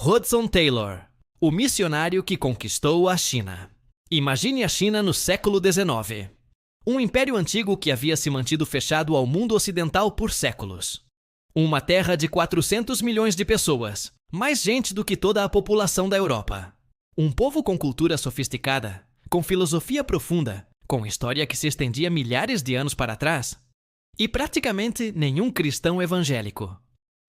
Hudson Taylor, o missionário que conquistou a China. Imagine a China no século XIX. Um império antigo que havia se mantido fechado ao mundo ocidental por séculos. Uma terra de 400 milhões de pessoas, mais gente do que toda a população da Europa. Um povo com cultura sofisticada, com filosofia profunda, com história que se estendia milhares de anos para trás. E praticamente nenhum cristão evangélico.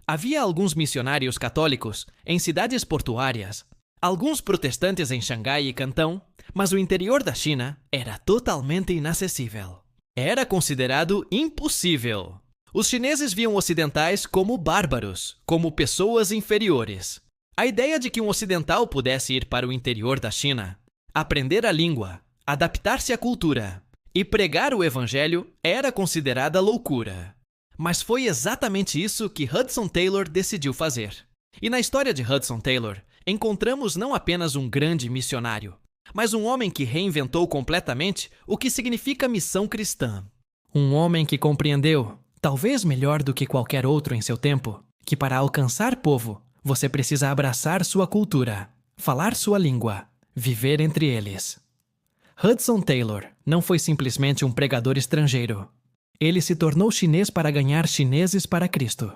Havia alguns missionários católicos em cidades portuárias, alguns protestantes em Xangai e Cantão, mas o interior da China era totalmente inacessível. Era considerado impossível. Os chineses viam ocidentais como bárbaros, como pessoas inferiores. A ideia de que um ocidental pudesse ir para o interior da China, aprender a língua, adaptar-se à cultura e pregar o evangelho era considerada loucura. Mas foi exatamente isso que Hudson Taylor decidiu fazer. E na história de Hudson Taylor, encontramos não apenas um grande missionário, mas um homem que reinventou completamente o que significa missão cristã. Um homem que compreendeu, talvez melhor do que qualquer outro em seu tempo, que para alcançar povo, você precisa abraçar sua cultura, falar sua língua, viver entre eles. Hudson Taylor não foi simplesmente um pregador estrangeiro. Ele se tornou chinês para ganhar chineses para Cristo.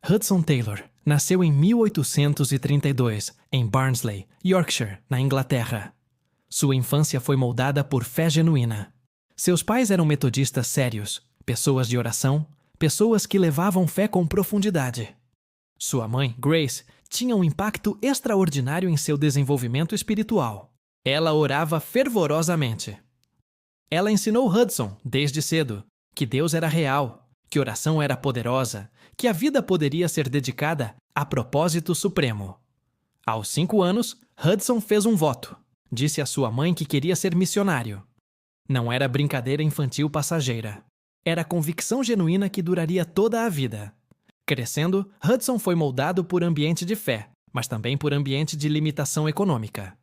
Hudson Taylor nasceu em 1832, em Barnsley, Yorkshire, na Inglaterra. Sua infância foi moldada por fé genuína. Seus pais eram metodistas sérios, pessoas de oração, pessoas que levavam fé com profundidade. Sua mãe, Grace, tinha um impacto extraordinário em seu desenvolvimento espiritual. Ela orava fervorosamente. Ela ensinou Hudson, desde cedo, que Deus era real, que oração era poderosa, que a vida poderia ser dedicada a propósito supremo. Aos 5 anos, Hudson fez um voto. Disse à sua mãe que queria ser missionário. Não era brincadeira infantil passageira. Era convicção genuína que duraria toda a vida. Crescendo, Hudson foi moldado por ambiente de fé, mas também por ambiente de limitação econômica.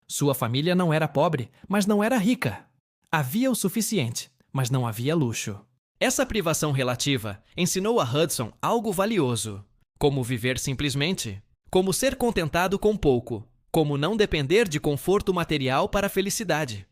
Sua família não era pobre, mas não era rica. Havia o suficiente, mas não havia luxo. Essa privação relativa ensinou a Hudson algo valioso. Como viver simplesmente, como ser contentado com pouco, como não depender de conforto material para a felicidade.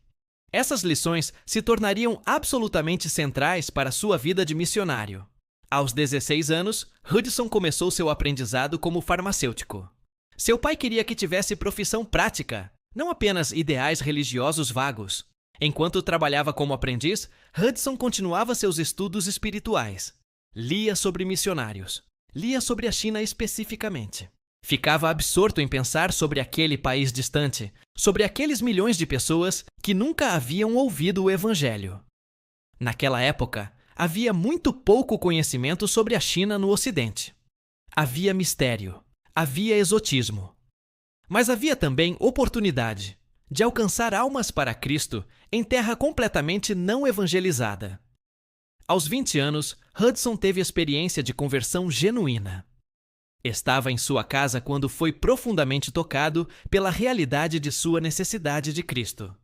Essas lições se tornariam absolutamente centrais para sua vida de missionário. Aos 16 anos, Hudson começou seu aprendizado como farmacêutico. Seu pai queria que tivesse profissão prática, não apenas ideais religiosos vagos. Enquanto trabalhava como aprendiz, Hudson continuava seus estudos espirituais. Lia sobre missionários. Lia sobre a China especificamente. Ficava absorto em pensar sobre aquele país distante, sobre aqueles milhões de pessoas que nunca haviam ouvido o Evangelho. Naquela época, havia muito pouco conhecimento sobre a China no Ocidente. Havia mistério, havia exotismo. Mas havia também oportunidade de alcançar almas para Cristo em terra completamente não evangelizada. Aos 20 anos, Hudson teve experiência de conversão genuína. Estava em sua casa quando foi profundamente tocado pela realidade de sua necessidade de Cristo.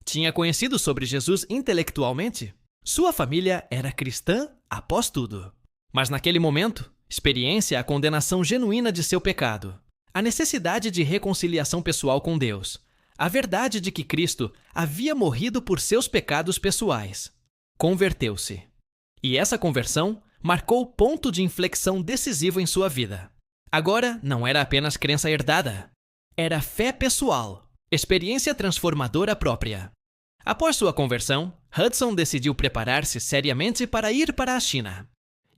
Tinha conhecido sobre Jesus intelectualmente? Sua família era cristã após tudo. Mas naquele momento, experiência a condenação genuína de seu pecado, a necessidade de reconciliação pessoal com Deus, a verdade de que Cristo havia morrido por seus pecados pessoais. Converteu-se. E essa conversão marcou o ponto de inflexão decisivo em sua vida. Agora não era apenas crença herdada. Era fé pessoal, experiência transformadora própria. Após sua conversão, Hudson decidiu preparar-se seriamente para ir para a China.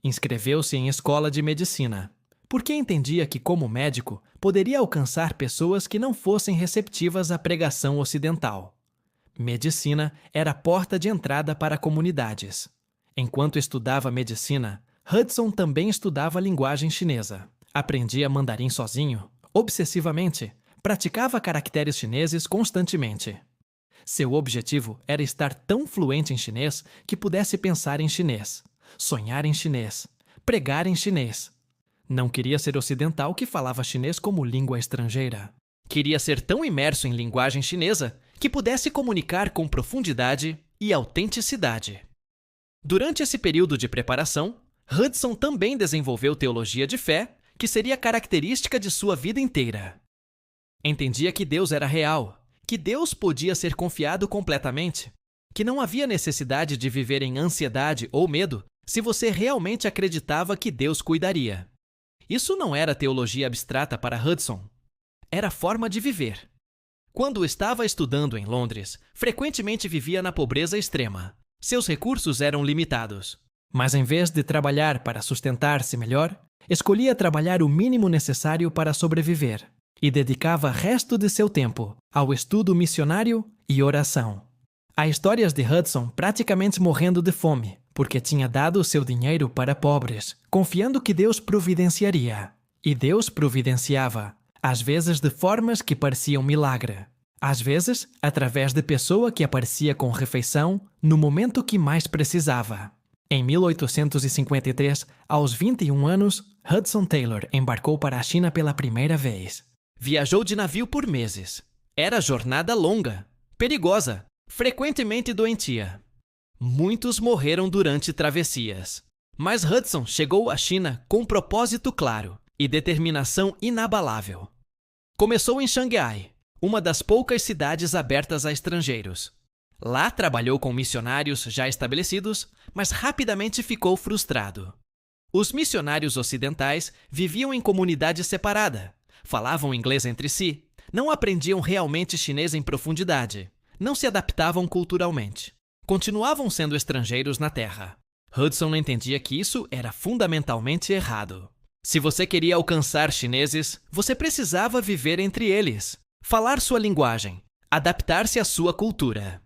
Inscreveu-se em escola de medicina, porque entendia que, como médico, poderia alcançar pessoas que não fossem receptivas à pregação ocidental. Medicina era a porta de entrada para comunidades. Enquanto estudava medicina, Hudson também estudava a linguagem chinesa. Aprendia mandarim sozinho, obsessivamente, praticava caracteres chineses constantemente. Seu objetivo era estar tão fluente em chinês que pudesse pensar em chinês, sonhar em chinês, pregar em chinês. Não queria ser ocidental que falava chinês como língua estrangeira. Queria ser tão imerso em linguagem chinesa que pudesse comunicar com profundidade e autenticidade. Durante esse período de preparação, Hudson também desenvolveu teologia de fé, que seria característica de sua vida inteira. Entendia que Deus era real, que Deus podia ser confiado completamente, que não havia necessidade de viver em ansiedade ou medo se você realmente acreditava que Deus cuidaria. Isso não era teologia abstrata para Hudson. Era forma de viver. Quando estava estudando em Londres, frequentemente vivia na pobreza extrema. Seus recursos eram limitados. Mas em vez de trabalhar para sustentar-se melhor, escolhia trabalhar o mínimo necessário para sobreviver e dedicava o resto de seu tempo ao estudo missionário e oração. Há histórias de Hudson praticamente morrendo de fome, porque tinha dado seu dinheiro para pobres, confiando que Deus providenciaria. E Deus providenciava, às vezes de formas que pareciam milagre. Às vezes, através de pessoa que aparecia com refeição no momento que mais precisava. Em 1853, aos 21 anos, Hudson Taylor embarcou para a China pela primeira vez. Viajou de navio por meses. Era jornada longa, perigosa, frequentemente doentia. Muitos morreram durante travessias. Mas Hudson chegou à China com um propósito claro e determinação inabalável. Começou em Xangai, uma das poucas cidades abertas a estrangeiros. Lá trabalhou com missionários já estabelecidos, mas rapidamente ficou frustrado. Os missionários ocidentais viviam em comunidade separada, falavam inglês entre si, não aprendiam realmente chinês em profundidade, não se adaptavam culturalmente. Continuavam sendo estrangeiros na terra. Hudson entendia que isso era fundamentalmente errado. Se você queria alcançar chineses, você precisava viver entre eles, falar sua linguagem, adaptar-se à sua cultura.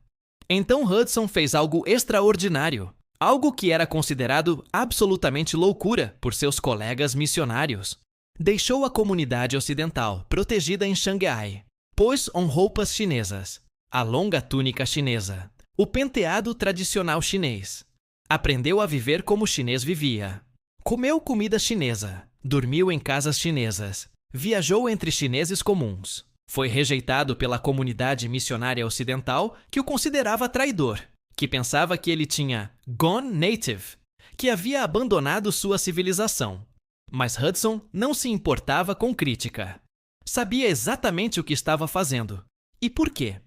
Então Hudson fez algo extraordinário, algo que era considerado absolutamente loucura por seus colegas missionários. Deixou a comunidade ocidental protegida em Xangai, pôs on roupas chinesas, a longa túnica chinesa, o penteado tradicional chinês. Aprendeu a viver como o chinês vivia. Comeu comida chinesa, dormiu em casas chinesas, viajou entre chineses comuns. Foi rejeitado pela comunidade missionária ocidental que o considerava traidor, que pensava que ele tinha gone native, que havia abandonado sua civilização. Mas Hudson não se importava com crítica. Sabia exatamente o que estava fazendo. E por quê?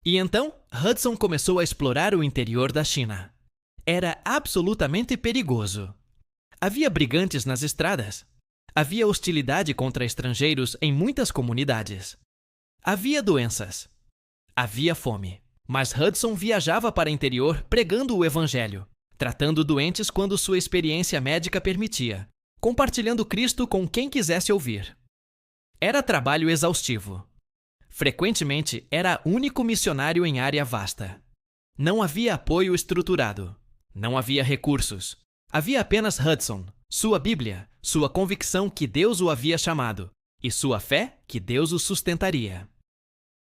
E então, Hudson começou a explorar o interior da China. Era absolutamente perigoso. Havia brigantes nas estradas. Havia hostilidade contra estrangeiros em muitas comunidades. Havia doenças. Havia fome. Mas Hudson viajava para o interior pregando o evangelho, tratando doentes quando sua experiência médica permitia, compartilhando Cristo com quem quisesse ouvir. Era trabalho exaustivo. Frequentemente, era único missionário em área vasta. Não havia apoio estruturado. Não havia recursos. Havia apenas Hudson, sua Bíblia, sua convicção que Deus o havia chamado, e sua fé que Deus o sustentaria.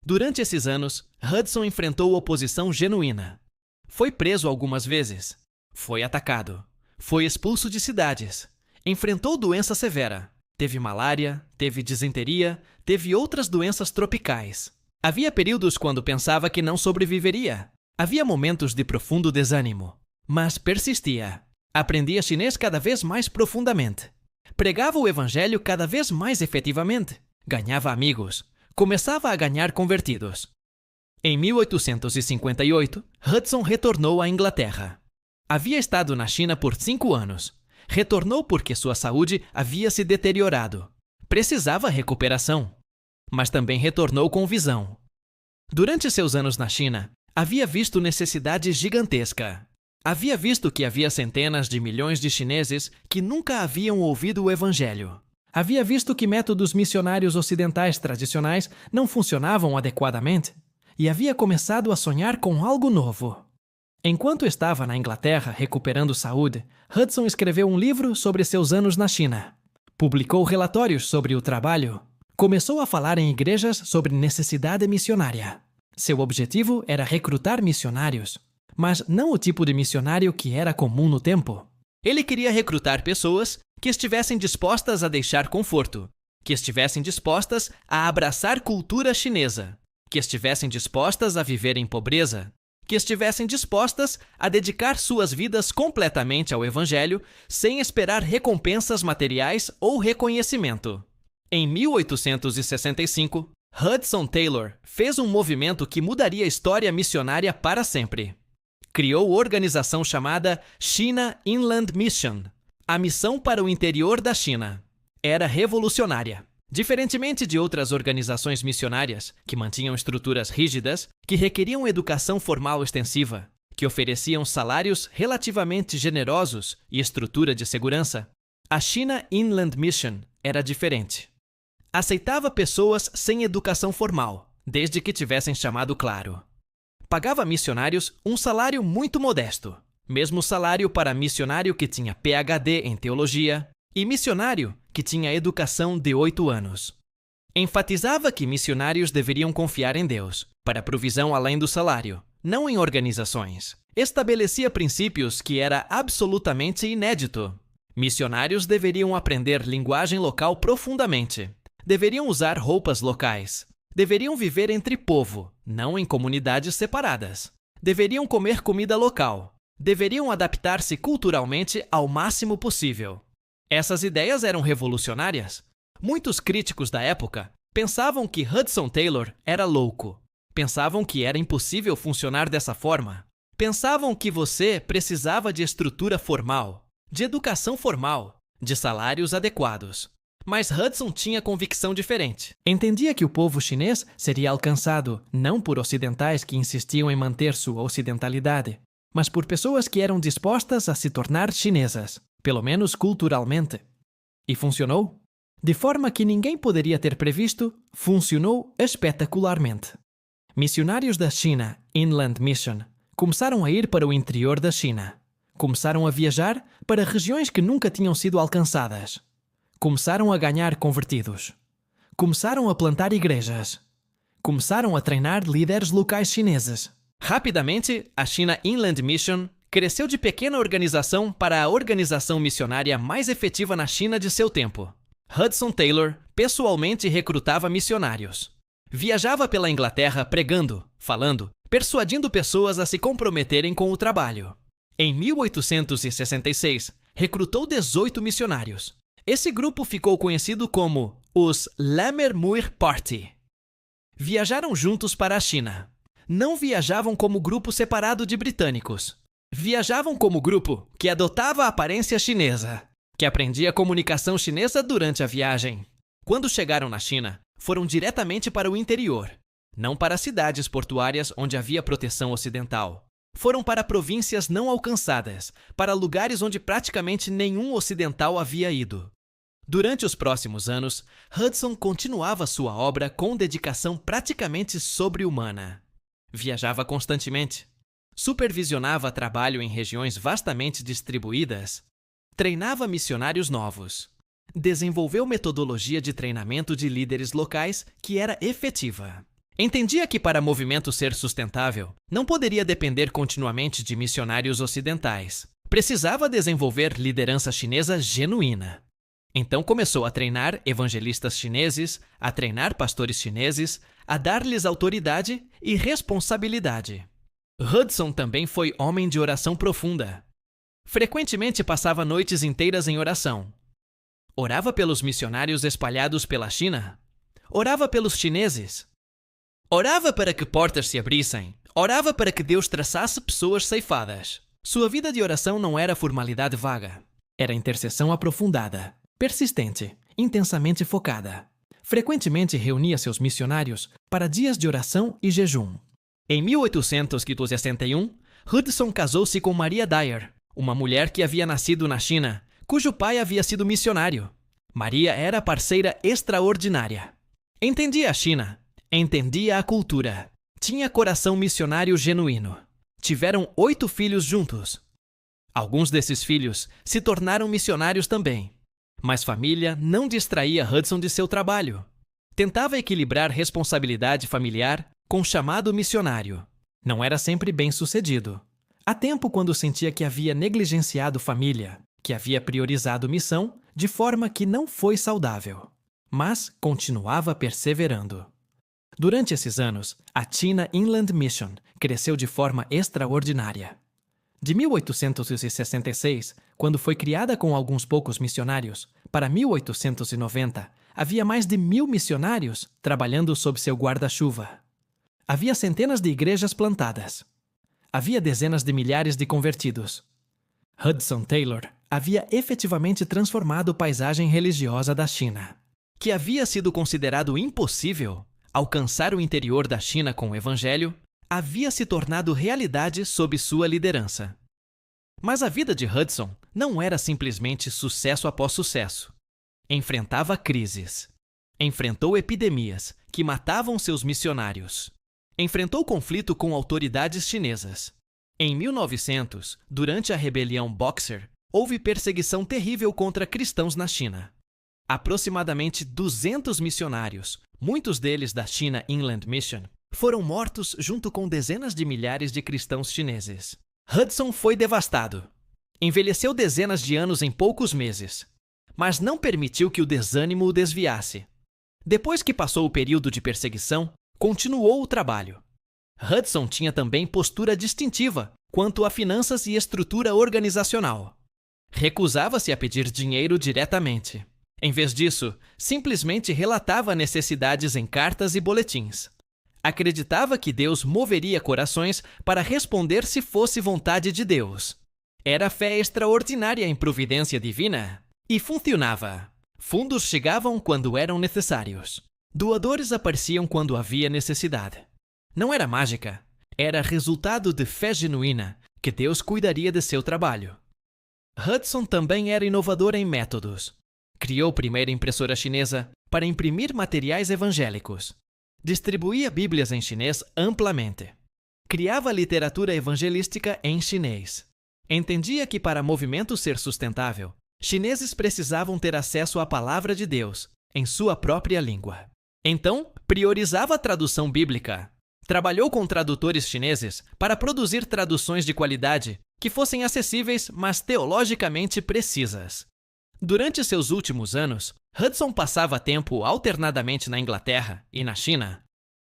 Durante esses anos, Hudson enfrentou oposição genuína. Foi preso algumas vezes. Foi atacado. Foi expulso de cidades. Enfrentou doença severa. Teve malária, teve disenteria, teve outras doenças tropicais. Havia períodos quando pensava que não sobreviveria. Havia momentos de profundo desânimo. Mas persistia. Aprendia chinês cada vez mais profundamente. Pregava o evangelho cada vez mais efetivamente. Ganhava amigos. Começava a ganhar convertidos. Em 1858, Hudson retornou à Inglaterra. Havia estado na China por 5 anos. Retornou porque sua saúde havia se deteriorado. Precisava recuperação. Mas também retornou com visão. Durante seus anos na China, havia visto necessidade gigantesca. Havia visto que havia centenas de milhões de chineses que nunca haviam ouvido o evangelho. Havia visto que métodos missionários ocidentais tradicionais não funcionavam adequadamente. E havia começado a sonhar com algo novo. Enquanto estava na Inglaterra recuperando saúde, Hudson escreveu um livro sobre seus anos na China. Publicou relatórios sobre o trabalho. Começou a falar em igrejas sobre necessidade missionária. Seu objetivo era recrutar missionários, mas não o tipo de missionário que era comum no tempo. Ele queria recrutar pessoas que estivessem dispostas a deixar conforto, que estivessem dispostas a abraçar cultura chinesa, que estivessem dispostas a viver em pobreza, que estivessem dispostas a dedicar suas vidas completamente ao Evangelho sem esperar recompensas materiais ou reconhecimento. Em 1865, Hudson Taylor fez um movimento que mudaria a história missionária para sempre. Criou a organização chamada China Inland Mission, a missão para o interior da China. Era revolucionária. Diferentemente de outras organizações missionárias, que mantinham estruturas rígidas, que requeriam educação formal extensiva, que ofereciam salários relativamente generosos e estrutura de segurança, a China Inland Mission era diferente. Aceitava pessoas sem educação formal, desde que tivessem chamado claro. Pagava a missionários um salário muito modesto, mesmo salário para missionário que tinha PhD em teologia e missionário que tinha educação de 8 anos. Enfatizava que missionários deveriam confiar em Deus, para provisão além do salário, não em organizações. Estabelecia princípios que era absolutamente inédito. Missionários deveriam aprender linguagem local profundamente. Deveriam usar roupas locais. Deveriam viver entre povo, não em comunidades separadas. Deveriam comer comida local. Deveriam adaptar-se culturalmente ao máximo possível. Essas ideias eram revolucionárias. Muitos críticos da época pensavam que Hudson Taylor era louco. Pensavam que era impossível funcionar dessa forma. Pensavam que você precisava de estrutura formal, de educação formal, de salários adequados. Mas Hudson tinha convicção diferente. Entendia que o povo chinês seria alcançado não por ocidentais que insistiam em manter sua ocidentalidade, mas por pessoas que eram dispostas a se tornar chinesas, pelo menos culturalmente. E funcionou? De forma que ninguém poderia ter previsto, funcionou espetacularmente. Missionários da China Inland Mission começaram a ir para o interior da China. Começaram a viajar para regiões que nunca tinham sido alcançadas. Começaram a ganhar convertidos. Começaram a plantar igrejas. Começaram a treinar líderes locais chineses. Rapidamente, a China Inland Mission cresceu de pequena organização para a organização missionária mais efetiva na China de seu tempo. Hudson Taylor pessoalmente recrutava missionários. Viajava pela Inglaterra pregando, falando, persuadindo pessoas a se comprometerem com o trabalho. Em 1866, recrutou 18 missionários. Esse grupo ficou conhecido como os Lammermuir Party. Viajaram juntos para a China. Não viajavam como grupo separado de britânicos. Viajavam como grupo que adotava a aparência chinesa, que aprendia a comunicação chinesa durante a viagem. Quando chegaram na China, foram diretamente para o interior, não para cidades portuárias onde havia proteção ocidental. Foram para províncias não alcançadas, para lugares onde praticamente nenhum ocidental havia ido. Durante os próximos anos, Hudson continuava sua obra com dedicação praticamente sobre-humana. Viajava constantemente, supervisionava trabalho em regiões vastamente distribuídas, treinava missionários novos, desenvolveu metodologia de treinamento de líderes locais que era efetiva. Entendia que para movimento ser sustentável, não poderia depender continuamente de missionários ocidentais. Precisava desenvolver liderança chinesa genuína. Então começou a treinar evangelistas chineses, a treinar pastores chineses, a dar-lhes autoridade e responsabilidade. Hudson também foi homem de oração profunda. Frequentemente passava noites inteiras em oração. Orava pelos missionários espalhados pela China. Orava pelos chineses. Orava para que portas se abrissem. Orava para que Deus traçasse pessoas ceifadas. Sua vida de oração não era formalidade vaga. Era intercessão aprofundada, persistente, intensamente focada. Frequentemente reunia seus missionários para dias de oração e jejum. Em 1861, Hudson casou-se com Maria Dyer, uma mulher que havia nascido na China, cujo pai havia sido missionário. Maria era parceira extraordinária. Entendia a China. Entendia a cultura. Tinha coração missionário genuíno. Tiveram 8 filhos juntos. Alguns desses filhos se tornaram missionários também. Mas família não distraía Hudson de seu trabalho. Tentava equilibrar responsabilidade familiar com chamado missionário. Não era sempre bem-sucedido. Há tempo quando sentia que havia negligenciado família, que havia priorizado missão de forma que não foi saudável. Mas continuava perseverando. Durante esses anos, a China Inland Mission cresceu de forma extraordinária. De 1866, quando foi criada com alguns poucos missionários, para 1890, havia mais de 1000 missionários trabalhando sob seu guarda-chuva. Havia centenas de igrejas plantadas. Havia dezenas de milhares de convertidos. Hudson Taylor havia efetivamente transformado a paisagem religiosa da China. Que havia sido considerado impossível alcançar o interior da China com o Evangelho, havia se tornado realidade sob sua liderança. Mas a vida de Hudson não era simplesmente sucesso após sucesso. Enfrentava crises. Enfrentou epidemias que matavam seus missionários. Enfrentou conflito com autoridades chinesas. Em 1900, durante a rebelião Boxer, houve perseguição terrível contra cristãos na China. Aproximadamente 200 missionários, muitos deles da China Inland Mission, foram mortos junto com dezenas de milhares de cristãos chineses. Hudson foi devastado. Envelheceu dezenas de anos em poucos meses, mas não permitiu que o desânimo o desviasse. Depois que passou o período de perseguição, continuou o trabalho. Hudson tinha também postura distintiva quanto a finanças e estrutura organizacional. Recusava-se a pedir dinheiro diretamente. Em vez disso, simplesmente relatava necessidades em cartas e boletins. Acreditava que Deus moveria corações para responder se fosse vontade de Deus. Era fé extraordinária em providência divina. E funcionava. Fundos chegavam quando eram necessários. Doadores apareciam quando havia necessidade. Não era mágica. Era resultado de fé genuína que Deus cuidaria de seu trabalho. Hudson também era inovador em métodos. Criou a primeira impressora chinesa para imprimir materiais evangélicos. Distribuía Bíblias em chinês amplamente. Criava literatura evangelística em chinês. Entendia que para movimento ser sustentável, chineses precisavam ter acesso à palavra de Deus em sua própria língua. Então, priorizava a tradução bíblica. Trabalhou com tradutores chineses para produzir traduções de qualidade que fossem acessíveis, mas teologicamente precisas. Durante seus últimos anos, Hudson passava tempo alternadamente na Inglaterra e na China.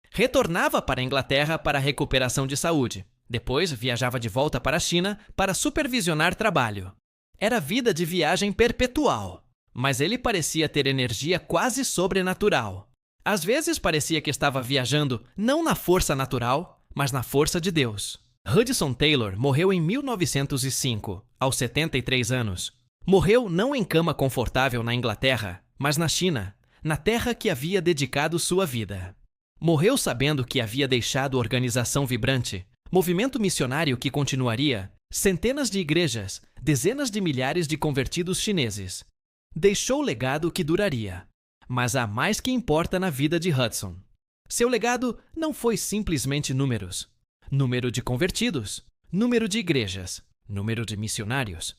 Retornava para a Inglaterra para a recuperação de saúde. Depois, viajava de volta para a China para supervisionar trabalho. Era vida de viagem perpetual, mas ele parecia ter energia quase sobrenatural. Às vezes parecia que estava viajando não na força natural, mas na força de Deus. Hudson Taylor morreu em 1905, aos 73 anos. Morreu não em cama confortável na Inglaterra, mas na China, na terra que havia dedicado sua vida. Morreu sabendo que havia deixado organização vibrante, movimento missionário que continuaria, centenas de igrejas, dezenas de milhares de convertidos chineses. Deixou legado que duraria. Mas há mais que importa na vida de Hudson. Seu legado não foi simplesmente números. Número de convertidos, número de igrejas, número de missionários.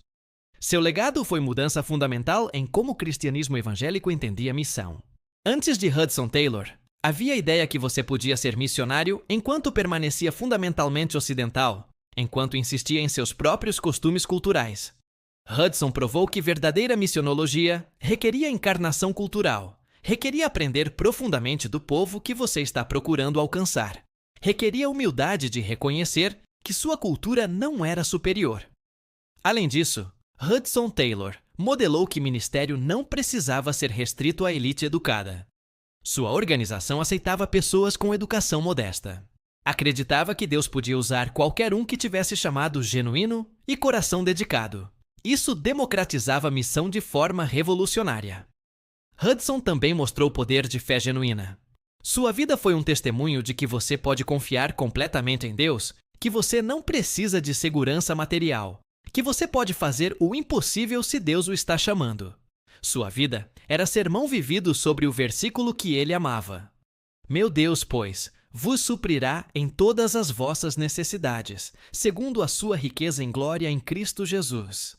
Seu legado foi mudança fundamental em como o cristianismo evangélico entendia missão. Antes de Hudson Taylor, havia a ideia que você podia ser missionário enquanto permanecia fundamentalmente ocidental, enquanto insistia em seus próprios costumes culturais. Hudson provou que verdadeira missionologia requeria encarnação cultural, requeria aprender profundamente do povo que você está procurando alcançar, requeria humildade de reconhecer que sua cultura não era superior. Além disso, Hudson Taylor modelou que ministério não precisava ser restrito à elite educada. Sua organização aceitava pessoas com educação modesta. Acreditava que Deus podia usar qualquer um que tivesse chamado genuíno e coração dedicado. Isso democratizava a missão de forma revolucionária. Hudson também mostrou o poder de fé genuína. Sua vida foi um testemunho de que você pode confiar completamente em Deus, que você não precisa de segurança material, que você pode fazer o impossível se Deus o está chamando. Sua vida era sermão vivido sobre o versículo que ele amava. Meu Deus, pois, vos suprirá em todas as vossas necessidades, segundo a sua riqueza em glória em Cristo Jesus.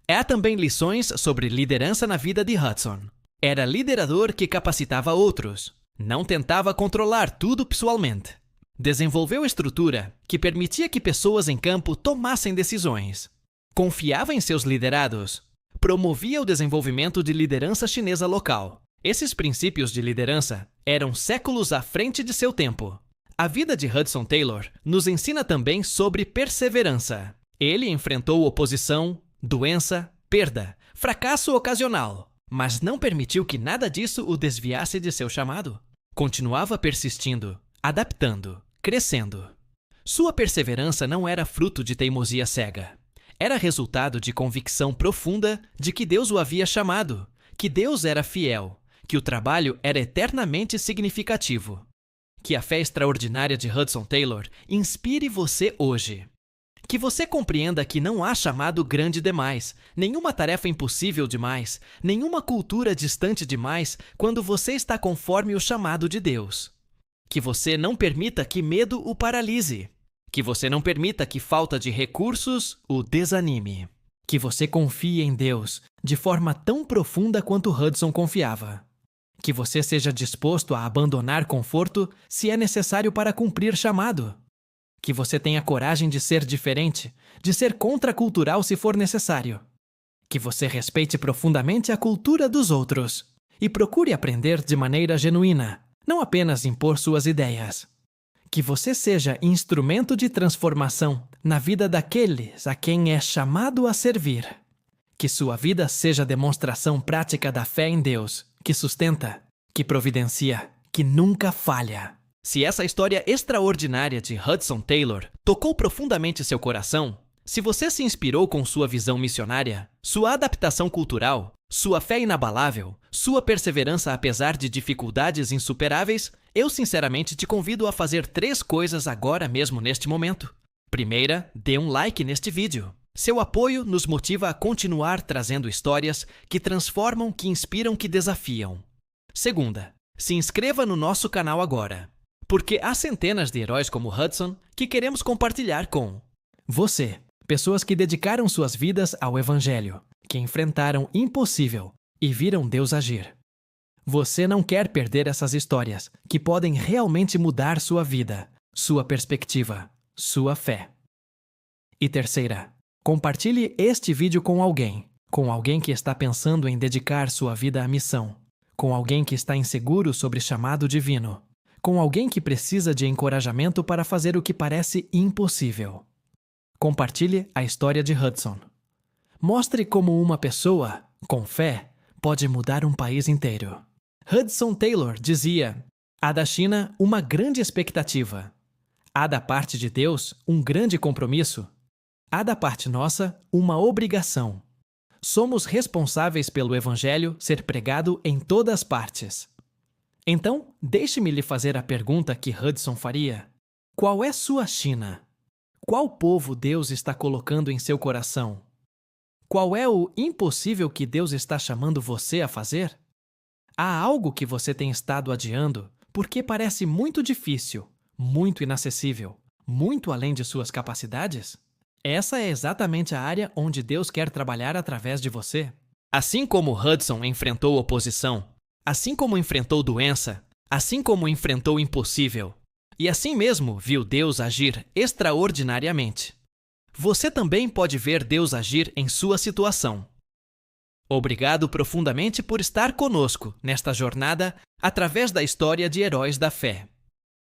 Há também lições sobre liderança na vida de Hudson. Era liderador que capacitava outros. Não tentava controlar tudo pessoalmente. Desenvolveu estrutura que permitia que pessoas em campo tomassem decisões. Confiava em seus liderados. Promovia o desenvolvimento de liderança chinesa local. Esses princípios de liderança eram séculos à frente de seu tempo. A vida de Hudson Taylor nos ensina também sobre perseverança. Ele enfrentou oposição, doença, perda, fracasso ocasional. mas não permitiu que nada disso o desviasse de seu chamado. Continuava persistindo, adaptando, crescendo. Sua perseverança não era fruto de teimosia cega. Era resultado de convicção profunda de que Deus o havia chamado, que Deus era fiel, que o trabalho era eternamente significativo. Que a fé extraordinária de Hudson Taylor inspire você hoje. Que você compreenda que não há chamado grande demais, nenhuma tarefa impossível demais, nenhuma cultura distante demais quando você está conforme o chamado de Deus. Que você não permita que medo o paralise. Que você não permita que falta de recursos o desanime. Que você confie em Deus de forma tão profunda quanto Hudson confiava. Que você seja disposto a abandonar conforto se é necessário para cumprir chamado. Que você tenha coragem de ser diferente, de ser contracultural se for necessário. Que você respeite profundamente a cultura dos outros e procure aprender de maneira genuína, não apenas impor suas ideias. Que você seja instrumento de transformação na vida daqueles a quem é chamado a servir. Que sua vida seja demonstração prática da fé em Deus, que sustenta, que providencia, que nunca falha. Se essa história extraordinária de Hudson Taylor tocou profundamente seu coração, se você se inspirou com sua visão missionária, sua adaptação cultural, sua fé inabalável, sua perseverança apesar de dificuldades insuperáveis, eu sinceramente te convido a fazer 3 coisas agora mesmo neste momento. Primeira, dê um like neste vídeo. Seu apoio nos motiva a continuar trazendo histórias que transformam, que inspiram, que desafiam. Segunda, se inscreva no nosso canal agora, porque há centenas de heróis como Hudson que queremos compartilhar com você. Pessoas que dedicaram suas vidas ao Evangelho, que enfrentaram impossível e viram Deus agir. Você não quer perder essas histórias que podem realmente mudar sua vida, sua perspectiva, sua fé. E terceira, compartilhe este vídeo com alguém que está pensando em dedicar sua vida à missão, com alguém que está inseguro sobre chamado divino, com alguém que precisa de encorajamento para fazer o que parece impossível. Compartilhe a história de Hudson. Mostre como uma pessoa, com fé, pode mudar um país inteiro. Hudson Taylor dizia: há da China uma grande expectativa. Há da parte de Deus um grande compromisso. Há da parte nossa uma obrigação. Somos responsáveis pelo Evangelho ser pregado em todas as partes. Então, deixe-me lhe fazer a pergunta que Hudson faria. Qual é sua China? Qual povo Deus está colocando em seu coração? Qual é o impossível que Deus está chamando você a fazer? Há algo que você tem estado adiando porque parece muito difícil, muito inacessível, muito além de suas capacidades? Essa é exatamente a área onde Deus quer trabalhar através de você. Assim como Hudson enfrentou oposição, assim como enfrentou doença, assim como enfrentou o impossível, e assim mesmo viu Deus agir extraordinariamente, você também pode ver Deus agir em sua situação. Obrigado profundamente por estar conosco nesta jornada através da história de heróis da fé.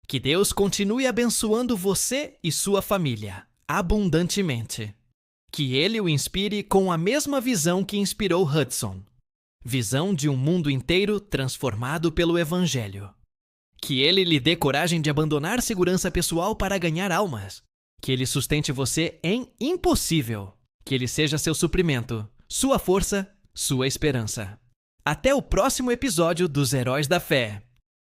Que Deus continue abençoando você e sua família abundantemente. Que Ele o inspire com a mesma visão que inspirou Hudson. Visão de um mundo inteiro transformado pelo Evangelho. Que Ele lhe dê coragem de abandonar segurança pessoal para ganhar almas. Que Ele sustente você em impossível. Que Ele seja seu suprimento, sua força, sua esperança. Até o próximo episódio dos Heróis da Fé.